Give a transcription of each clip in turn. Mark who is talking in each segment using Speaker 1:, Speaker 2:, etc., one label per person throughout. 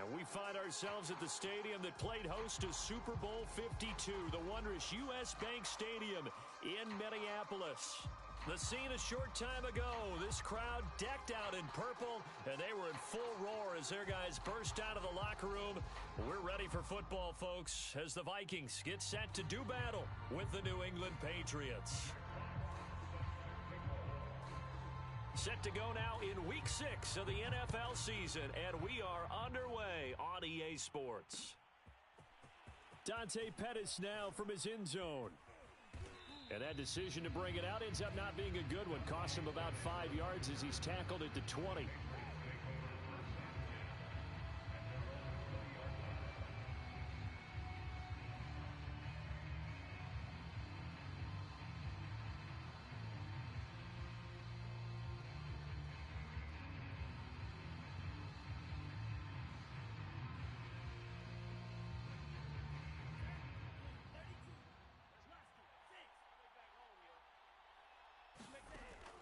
Speaker 1: And we find ourselves at the stadium that played host to Super Bowl 52, the wondrous U.S. Bank Stadium in Minneapolis. The scene a short time ago, this crowd decked out in purple, and they were in full roar as their guys burst out of the locker room. We're ready for football, folks, as the Vikings get set to do battle with the New England Patriots. Set to go now in Week 6 of the NFL season, and we are underway on EA Sports. Dante Pettis now from his end zone. And that decision to bring it out ends up not being a good one. Cost him about 5 yards as he's tackled at the 20.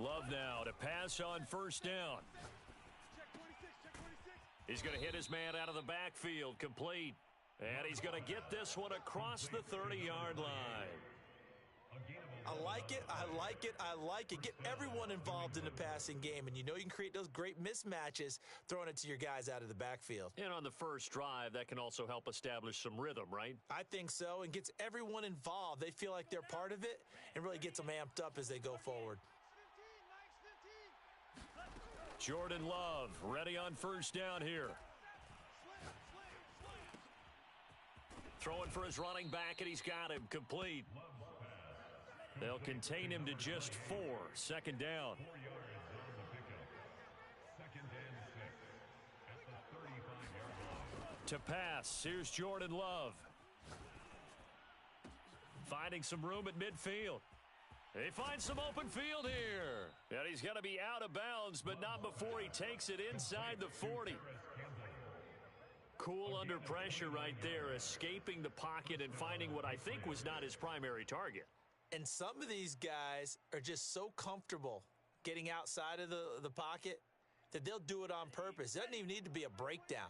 Speaker 1: Love now to pass on first down. He's going to hit his man out of the backfield, complete. And he's going to get this one across the 30-yard line.
Speaker 2: I like it, I like it, I like it. Get everyone involved in the passing game, and you know you can create those great mismatches throwing it to your guys out of the backfield.
Speaker 1: And on the first drive, that can also help establish some rhythm, right?
Speaker 2: I think so, and gets everyone involved. They feel like they're part of it and really gets them amped up as they go forward.
Speaker 1: Jordan Love ready on first down here. Throwing for his running back, and he's got him complete. They'll contain him to just 4. Second down.
Speaker 3: 4 yards on the pickup. 2nd and 6 at the 35-yard line.
Speaker 1: To pass, here's Jordan Love. Finding some room at midfield. He finds some open field here. And he's going to be out of bounds, but not before he takes it inside the 40. Cool under pressure right there, escaping the pocket and finding what I think was not his primary target.
Speaker 2: And some of these guys are just so comfortable getting outside of the pocket that they'll do it on purpose. It doesn't even need to be a breakdown.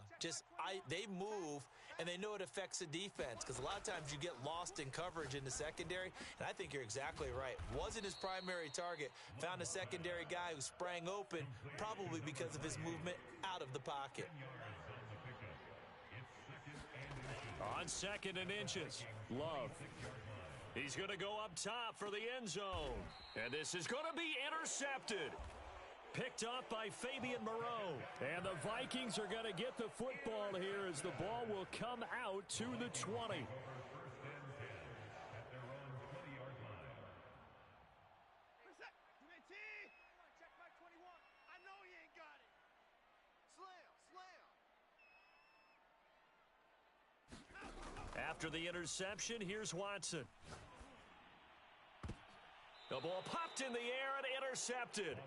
Speaker 2: They move, and they know it affects the defense, because a lot of times you get lost in coverage in the secondary, and I think you're exactly right. Wasn't his primary target. Found a secondary guy who sprang open, probably because of his movement out of the pocket.
Speaker 1: On 2nd and inches, Love. He's going to go up top for the end zone. And this is going to be intercepted. Picked off by Fabian Moreau. And the Vikings are going to get the football here as the ball will come out to the 20. After the interception, here's Watson. The ball popped in the air and intercepted.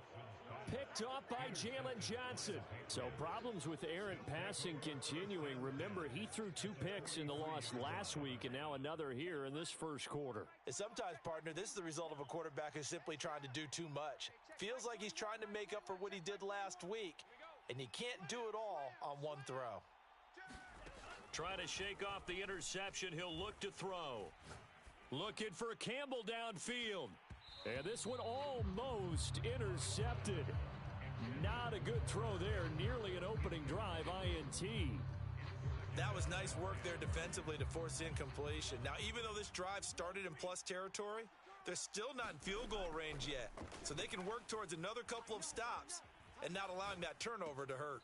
Speaker 1: Picked off by Jalen Johnson. So problems with errant passing continuing. Remember, he threw 2 picks in the loss last week and now another here in this first quarter.
Speaker 2: And sometimes, partner, this is the result of a quarterback who's simply trying to do too much. Feels like he's trying to make up for what he did last week, and he can't do it all on one throw.
Speaker 1: Trying to shake off the interception. He'll look to throw. Looking for Campbell downfield. And this one almost intercepted. Not a good throw there. Nearly an opening drive INT.
Speaker 2: That was nice work there defensively to force incompletion. Now, even though this drive started in plus territory, they're still not in field goal range yet. So they can work towards another couple of stops and not allowing that turnover to hurt.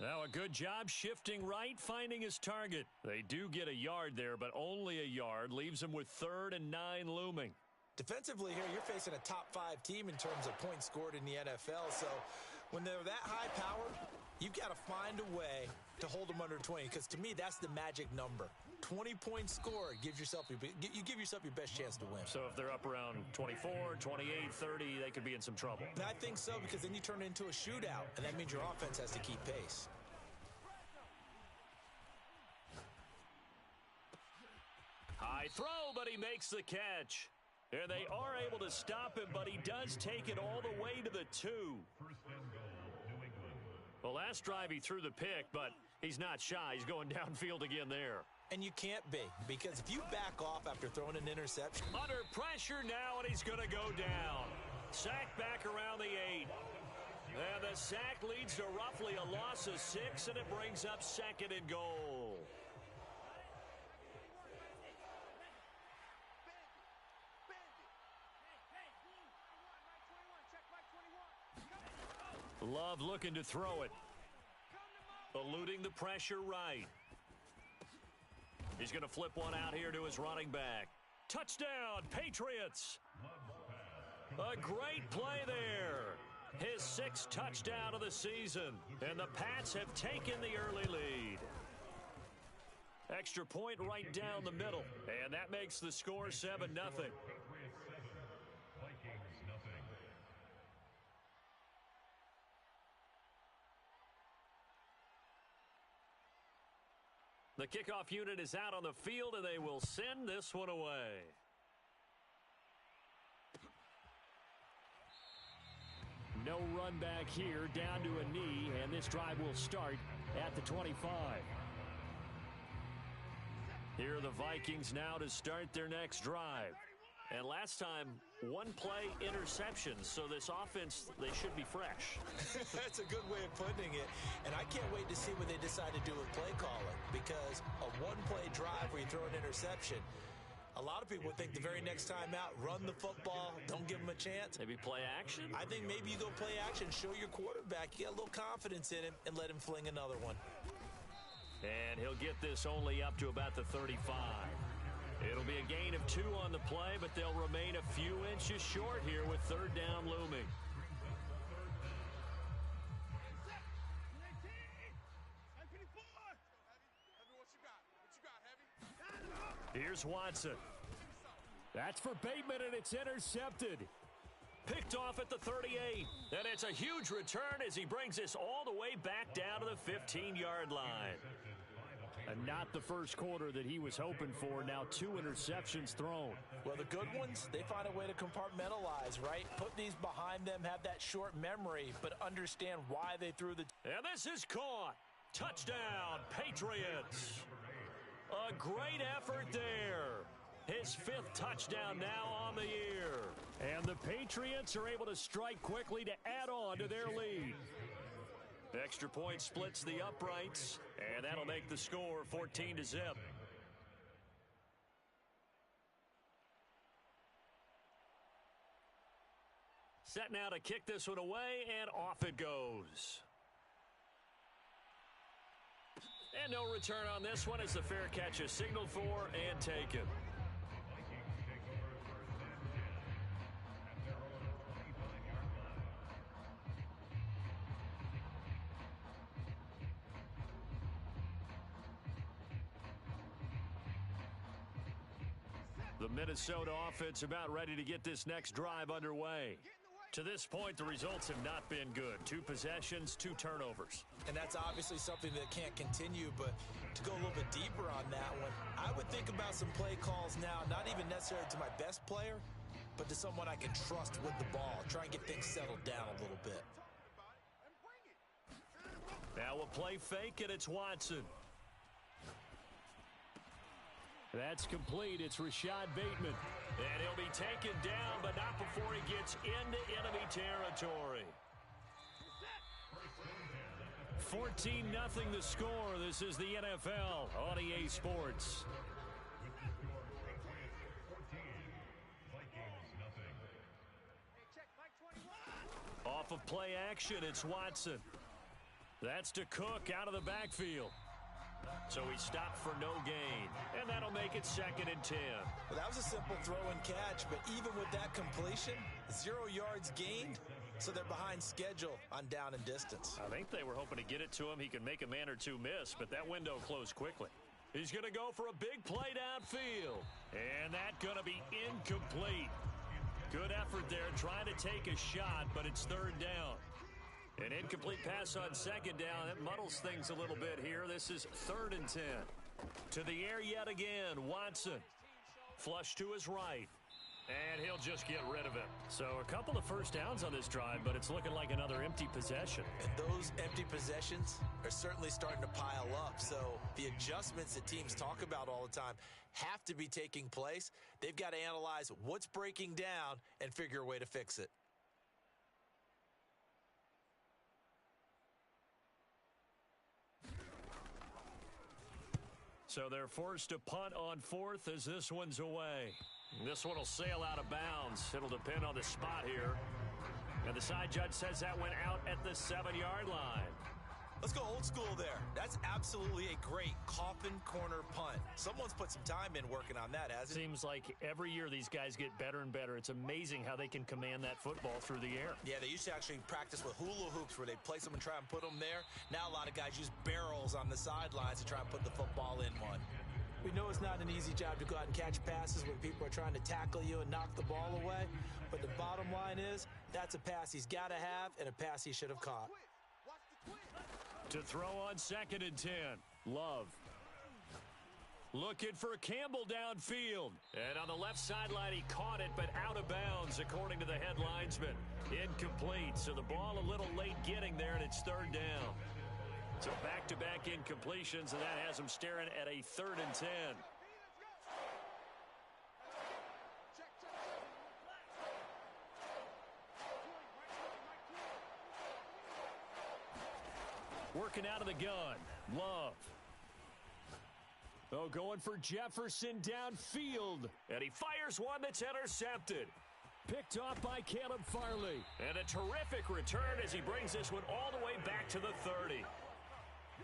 Speaker 1: Now a good job shifting right, finding his target. They do get a yard there, but only a yard. Leaves them with 3rd and 9 looming.
Speaker 2: Defensively here, you're facing a top 5 team in terms of points scored in the NFL. So when they're that high powered, you've got to find a way to hold them under 20. Because to me, that's the magic number. 20 points scored you give yourself your best chance to win.
Speaker 1: So if they're up around 24, 28, 30, they could be in some trouble.
Speaker 2: And I think so, because then you turn it into a shootout, and that means your offense has to keep pace.
Speaker 1: High throw, but he makes the catch. And they are able to stop him, but he does take it all the way to the 2.
Speaker 3: First and goal, New England.
Speaker 1: Well, last drive he threw the pick, but He's not shy. He's going downfield again there.
Speaker 2: And you can't be, because if you back off after throwing an interception.
Speaker 1: Under pressure now, and he's going to go down. Sack back around the 8. And the sack leads to roughly a loss of 6, and it brings up 2nd and goal. Love looking to throw it. Eluding the pressure right. He's going to flip one out here to his running back. Touchdown, Patriots. A great play there. His 6th touchdown of the season. And the Pats have taken the early lead. Extra point right down the middle. And that makes the score 7-0. The kickoff unit is out on the field, and they will send this one away. No run back here, down to a knee, and this drive will start at the 25. Here are the Vikings now to start their next drive. And last time, one play interception, so this offense, they should be fresh.
Speaker 2: That's a good way of putting it. And I can't wait to see what they decide to do with play calling, because a one-play drive where you throw an interception, a lot of people think the very next time out, run the football, don't give them a chance.
Speaker 1: Maybe play action?
Speaker 2: I think maybe you go play action, show your quarterback, you get a little confidence in him, and let him fling another one.
Speaker 1: And he'll get this only up to about the 35. It'll be a gain of 2 on the play, but they'll remain a few inches short here with 3rd down looming. Here's Watson. That's for Bateman, and it's intercepted. Picked off at the 38. And it's a huge return as he brings this all the way back down to the 15-yard line. And not the first quarter that he was hoping for. Now 2 interceptions thrown.
Speaker 2: Well, the good ones, they find a way to compartmentalize, right? Put these behind them, have that short memory, but understand why they threw the...
Speaker 1: And this is caught. Touchdown, Patriots. A great effort there. His 5th touchdown now on the year. And the Patriots are able to strike quickly to add on to their lead. Extra point splits the uprights, and that'll make the score 14-0. Set now to kick this one away, and off it goes. And no return on this one as the fair catch is signaled for and taken. The Minnesota offense about ready to get this next drive underway. To this point, the results have not been good. 2 possessions, 2 turnovers.
Speaker 2: And that's obviously something that can't continue, but to go a little bit deeper on that one, I would think about some play calls now, not even necessarily to my best player, but to someone I can trust with the ball. Try and get things settled down a little bit.
Speaker 1: Now a play fake, and it's Watson. That's complete. It's Rashad Bateman. And he'll be taken down, but not before he gets into enemy territory. 14-0 the score. This is the NFL on EA Sports. Off of play action, it's Watson. That's to Cook out of the backfield. So he stopped for no gain, and that'll make it 2nd and 10.
Speaker 2: Well, that was a simple throw and catch, but even with that completion, 0 yards gained, so they're behind schedule on down and distance.
Speaker 1: I think they were hoping to get it to him. He could make a man or 2 miss, but that window closed quickly. He's going to go for a big play downfield, and that's going to be incomplete. Good effort there, trying to take a shot, but it's 3rd down. An incomplete pass on 2nd down. That muddles things a little bit here. This is 3rd and 10. To the air yet again, Watson. Flush to his right. And he'll just get rid of it. So a couple of first downs on this drive, but it's looking like another empty possession.
Speaker 2: And those empty possessions are certainly starting to pile up. So the adjustments that teams talk about all the time have to be taking place. They've got to analyze what's breaking down and figure a way to fix it.
Speaker 1: So they're forced to punt on fourth as this one's away. This one will sail out of bounds. It'll depend on the spot here. And the side judge says that went out at the 7-yard line.
Speaker 2: Let's go old school there. That's absolutely a great coffin corner punt. Someone's put some time in working on that, hasn't it?
Speaker 1: Seems like every year these guys get better and better. It's amazing how they can command that football through the air.
Speaker 2: Yeah, they used to actually practice with hula hoops where they place them and try and put them there. Now a lot of guys use barrels on the sidelines to try and put the football in one. We know it's not an easy job to go out and catch passes when people are trying to tackle you and knock the ball away. But the bottom line is, that's a pass he's got to have and a pass he should have caught.
Speaker 1: To throw on 2nd and 10. Love. Looking for Campbell downfield. And on the left sideline, he caught it, but out of bounds, according to the head linesman. Incomplete. So the ball a little late getting there, and it's 3rd down. So back-to-back incompletions, and that has him staring at a 3rd and 10. Working out of the gun. Love. Oh, going for Jefferson downfield. And he fires one that's intercepted. Picked off by Caleb Farley. And a terrific return as he brings this one all the way back to the 30.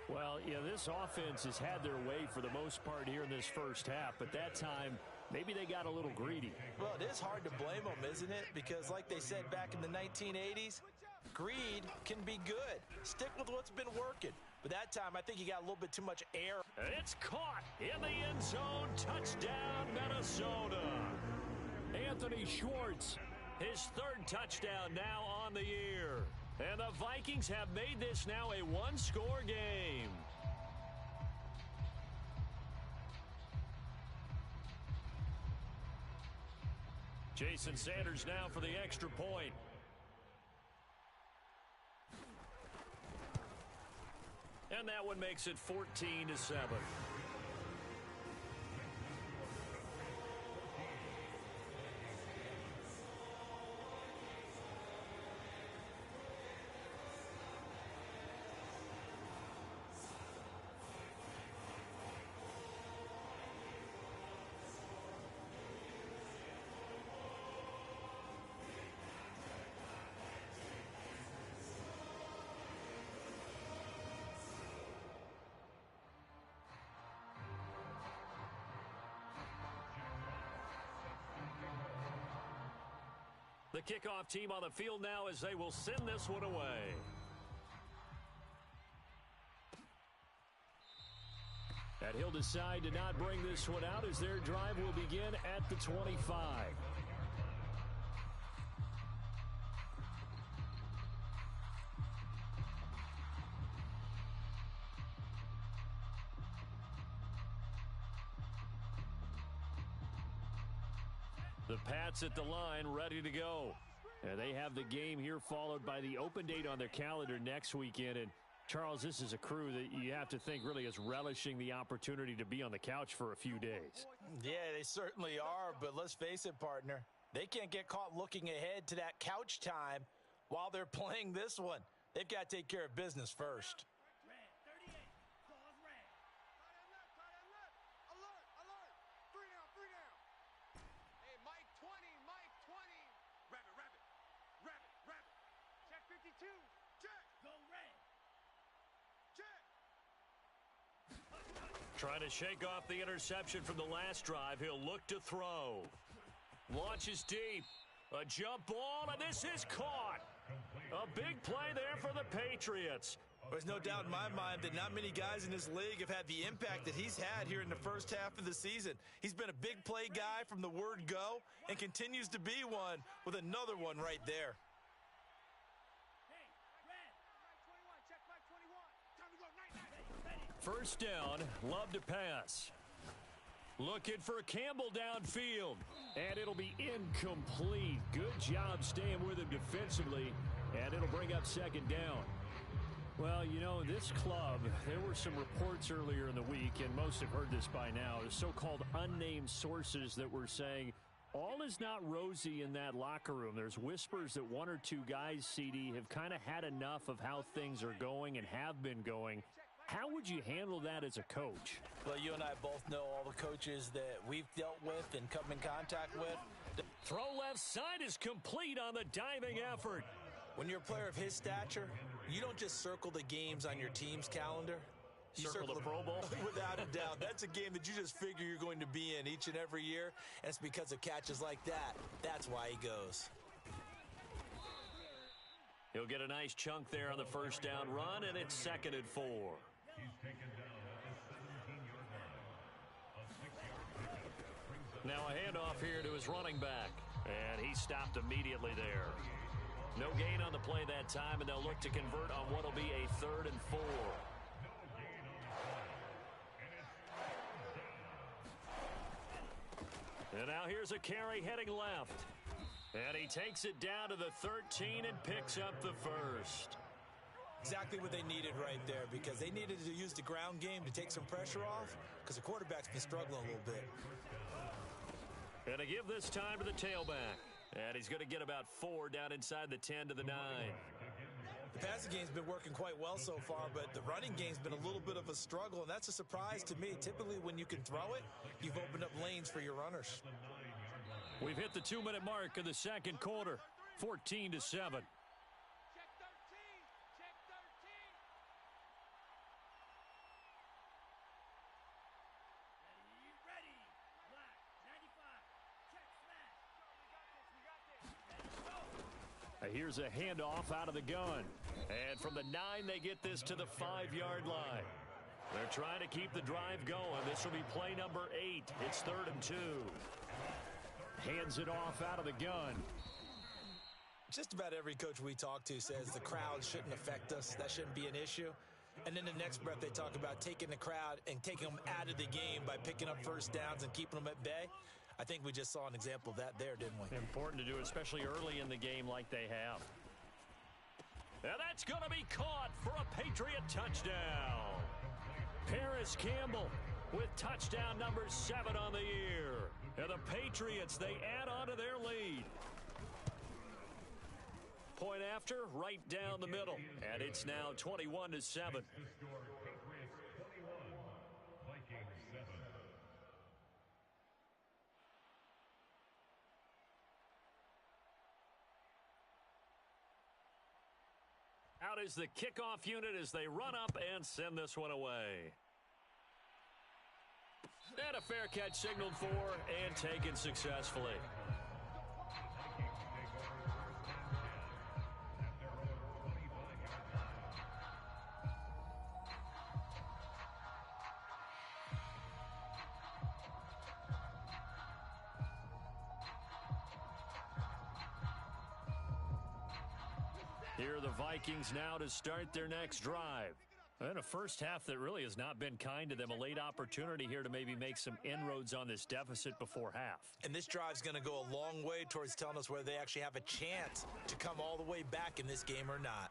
Speaker 1: Well, yeah, this offense has had their way for the most part here in this first half, but that time, maybe they got a little greedy.
Speaker 2: Well, it is hard to blame them, isn't it? Because like they said back in the 1980s, greed can be good. Stick with what's been working. But that time, I think you got a little bit too much air.
Speaker 1: And it's caught in the end zone. Touchdown, Minnesota. Anthony Schwartz, his 3rd touchdown now on the year. And the Vikings have made this now a one-score game. Jason Sanders now for the extra point. And that one makes it 14-7. The kickoff team on the field now as they will send this one away. And he'll decide to not bring this one out as their drive will begin at the 25. The Pats at the line, ready to go. And they have the game here followed by the open date on their calendar next weekend. And, Charles, this is a crew that you have to think really is relishing the opportunity to be on the couch for a few days.
Speaker 2: Yeah, they certainly are. But let's face it, partner. They can't get caught looking ahead to that couch time while they're playing this one. They've got to take care of business first.
Speaker 1: Trying to shake off the interception from the last drive. He'll look to throw. Launches deep. A jump ball, and this is caught. A big play there for the Patriots.
Speaker 2: There's no doubt in my mind that not many guys in this league have had the impact that he's had here in the first half of the season. He's been a big play guy from the word go and continues to be one with another one right there.
Speaker 1: First down, Love to pass. Looking for Campbell downfield. And it'll be incomplete. Good job staying with him defensively. And it'll bring up second down. Well, you know, this club, there were some reports earlier in the week, and most have heard this by now, the so-called unnamed sources that were saying all is not rosy in that locker room. There's whispers that one or two guys, CD, have kind of had enough of how things are going and have been going. How would you handle that as a coach?
Speaker 2: Well, you and I both know all the coaches that we've dealt with and come in contact with.
Speaker 1: Throw left side is complete on the diving effort.
Speaker 2: When you're a player of his stature, you don't just circle the games on your team's calendar. You
Speaker 1: circle the Pro Bowl?
Speaker 2: Without a doubt. That's a game that you just figure you're going to be in each and every year, and it's because of catches like that. That's why he goes.
Speaker 1: He'll get a nice chunk there on the first down run, and it's 2nd and 4.
Speaker 3: He's taken down at the 17-yard line. A 6-yard pickup.
Speaker 1: Now a handoff here to his running back, and he stopped immediately there. No gain on the play that time, and they'll look to convert on what will be a 3rd and 4. And now here's a carry heading left. And he takes it down to the 13 and picks up the first.
Speaker 2: Exactly what they needed right there, because they needed to use the ground game to take some pressure off, because the quarterback's been struggling a little bit.
Speaker 1: And to give this time to the tailback. And he's going to get about 4 down inside the 10 to the 9.
Speaker 2: The passing game's been working quite well so far, but the running game's been a little bit of a struggle, and that's a surprise to me. Typically, when you can throw it, you've opened up lanes for your runners.
Speaker 1: We've hit the 2-minute mark of the second quarter, 14-7. Here's a handoff out of the gun. And from the 9, they get this to the 5-yard line. They're trying to keep the drive going. This will be play number 8. It's 3rd and 2. Hands it off out of the gun.
Speaker 2: Just about every coach we talk to says the crowd shouldn't affect us. That shouldn't be an issue. And then the next breath they talk about taking the crowd and taking them out of the game by picking up first downs and keeping them at bay. I think we just saw an example of that there, didn't we?
Speaker 1: Important to do, especially early in the game like they have. And that's going to be caught for a Patriot touchdown. Paris Campbell with touchdown number 7 on the year. And the Patriots, they add on to their lead. Point after, right down the middle. And it's now 21-7. Out is the kickoff unit as they run up and send this one away. And a fair catch signaled for and taken successfully. Here are the Vikings now to start their next drive. And a first half that really has not been kind to them. A late opportunity here to maybe make some inroads on this deficit before half.
Speaker 2: And this drive's going to go a long way towards telling us whether they actually have a chance to come all the way back in this game or not.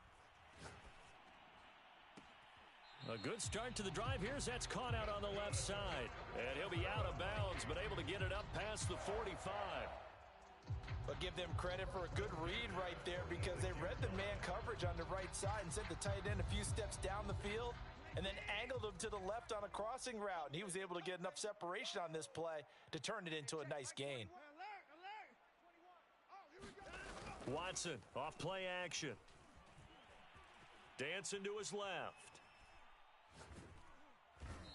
Speaker 1: A good start to the drive here as that's caught out on the left side. And he'll be out of bounds, but able to get it up past the 45.
Speaker 2: But give them credit for a good read right there, because they read the man coverage on the right side and sent the tight end a few steps down the field and then angled him to the left on a crossing route. And he was able to get enough separation on this play to turn it into a nice gain.
Speaker 1: Watson off play action. Dancing to his left.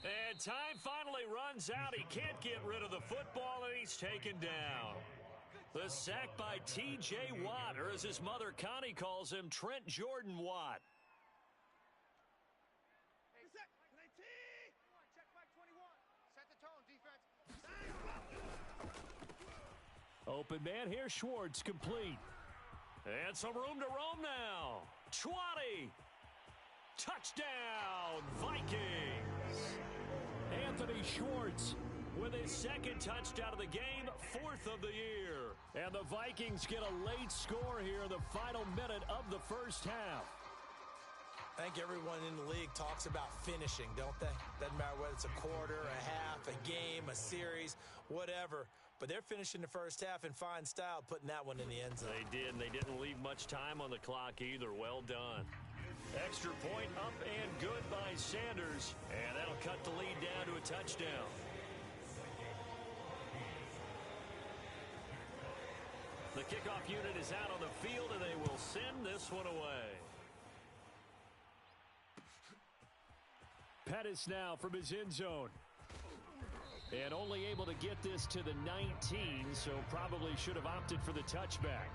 Speaker 1: And time finally runs out. He can't get rid of the football, and he's taken down. The sack by T.J. Watt, or as his mother Connie calls him, Trent Jordan Watt. Open man here, Schwartz complete. And some room to roam now. 20. Touchdown, Vikings. Anthony Schwartz with his second touchdown of the game, 4th of the year. And the Vikings get a late score here in the final minute of the first half.
Speaker 2: I think everyone in the league talks about finishing, don't they? Doesn't matter whether it's a quarter, a half, a game, a series, whatever. But they're finishing the first half in fine style, putting that one in the end zone.
Speaker 1: They did, and they didn't leave much time on the clock either. Well done. Extra point up and good by Sanders, and that'll cut the lead down to a touchdown. The kickoff unit is out on the field, and they will send this one away. Pettis now from his end zone. And only able to get this to the 19, so probably should have opted for the touchback.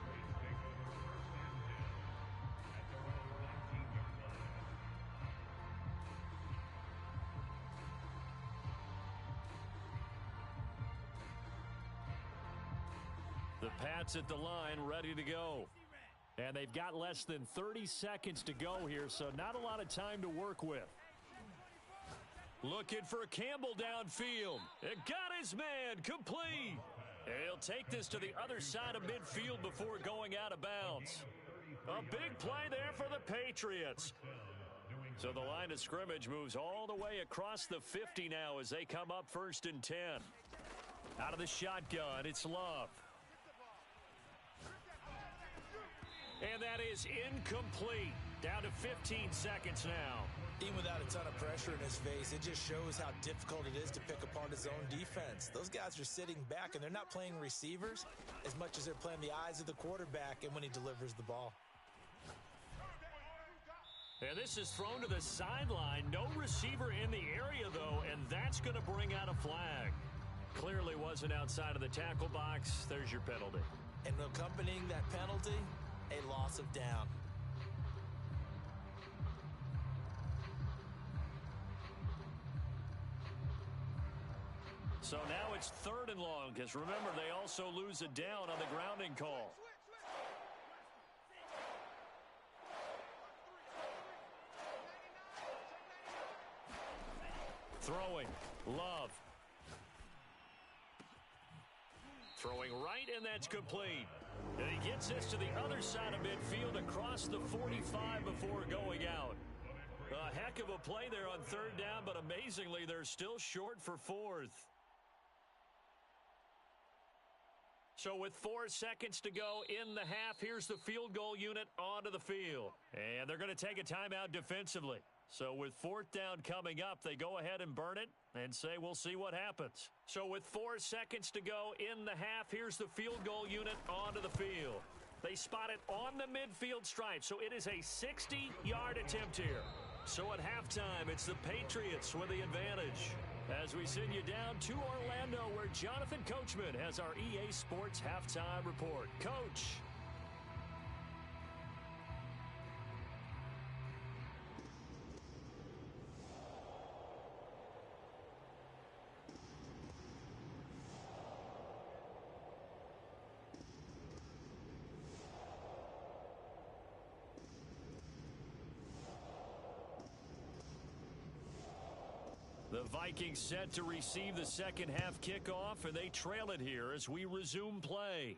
Speaker 1: The Pats at the line, ready to go. And they've got less than 30 seconds to go here, so not a lot of time to work with. Looking for Campbell downfield. It got his man complete. He'll take this to the other side of midfield before going out of bounds. A big play there for the Patriots. So the line of scrimmage moves all the way across the 50 now as they come up 1st and 10. Out of the shotgun, it's Love. And that is incomplete. Down to 15 seconds now.
Speaker 2: Even without a ton of pressure in his face, it just shows how difficult it is to pick apart his own defense. Those guys are sitting back, and they're not playing receivers as much as they're playing the eyes of the quarterback and when he delivers the ball.
Speaker 1: And this is thrown to the sideline. No receiver in the area, though, and that's going to bring out a flag. Clearly wasn't outside of the tackle box. There's your penalty.
Speaker 2: And accompanying that penalty, a loss of down.
Speaker 1: So now it's 3rd and long, because remember, they also lose a down on the grounding call. Throwing, Love. Throwing right, and that's complete. And he gets this to the other side of midfield across the 45 before going out. A heck of a play there on 3rd down, but amazingly, they're still short for 4th. So with 4 seconds to go in the half, here's the field goal unit onto the field. And they're going to take a timeout defensively. So with 4th down coming up, they go ahead and burn it and say we'll see what happens. So with 4 seconds to go in the half, here's the field goal unit onto the field. They spot it on the midfield stripe, so it is a 60-yard attempt here. So at halftime, it's the Patriots with the advantage. As we send you down to Orlando, where Jonathan Coachman has our EA Sports Halftime Report. Coach. The Vikings set to receive the second half kickoff, and they trail it here as we resume play.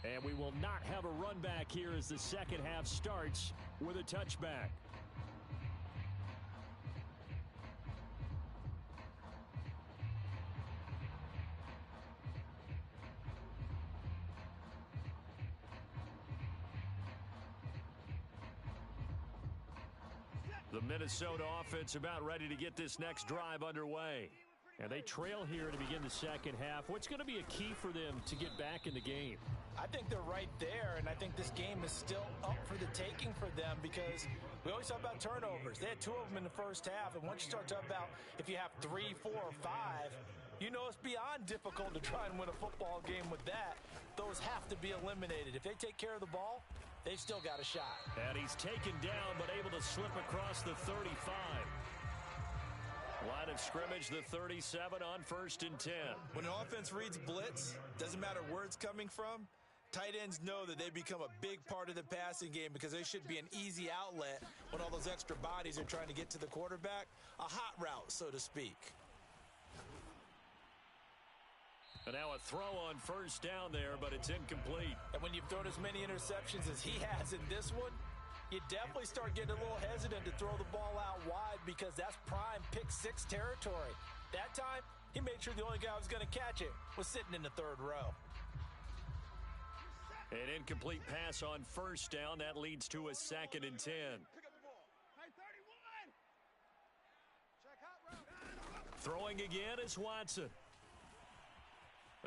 Speaker 1: And we will not have a run back here as the second half starts with a touchback. The Minnesota offense about ready to get this next drive underway. And they trail here to begin the second half. What's going to be a key for them to get back in the game?
Speaker 2: I think they're right there, and I think this game is still up for the taking for them because we always talk about turnovers. They had 2 of them in the first half, and once you start talking about if you have 3, 4, or 5, you know it's beyond difficult to try and win a football game with that. Those have to be eliminated. If they take care of the ball, they've still got a shot.
Speaker 1: And he's taken down, but able to slip across the 35. Line of scrimmage, the 37 on 1st and 10.
Speaker 2: When an offense reads blitz, doesn't matter where it's coming from, Tight ends know that they become a big part of the passing game because they should be an easy outlet when all those extra bodies are trying to get to the quarterback. A hot route, so to speak.
Speaker 1: And now a throw on first down there, but it's incomplete.
Speaker 2: And when you've thrown as many interceptions as he has in this one, you definitely start getting a little hesitant to throw the ball out wide because that's prime pick-six territory. That time, he made sure the only guy who was going to catch it was sitting in the third row.
Speaker 1: An incomplete pass on first down. That leads to a 2nd and 10. Throwing again is Watson.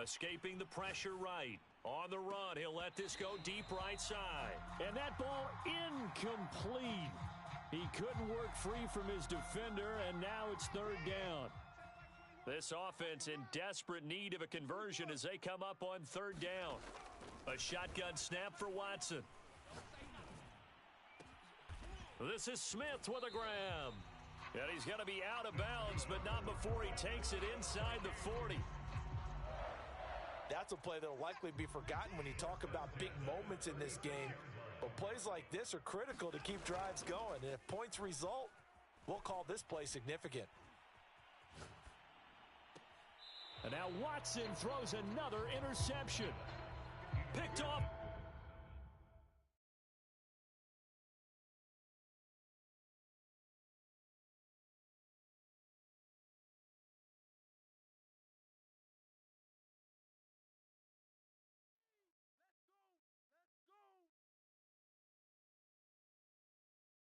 Speaker 1: Escaping the pressure right. On the run, he'll let this go deep right side. And that ball incomplete. He couldn't work free from his defender, and now it's 3rd down. This offense in desperate need of a conversion as they come up on 3rd down. A shotgun snap for Watson. This is Smith with a grab. And he's going to be out of bounds, but not before he takes it inside the 40.
Speaker 2: That's a play that will likely be forgotten when you talk about big moments in this game. But plays like this are critical to keep drives going. And if points result, we'll call this play significant.
Speaker 1: And now Watson throws another interception. Picked off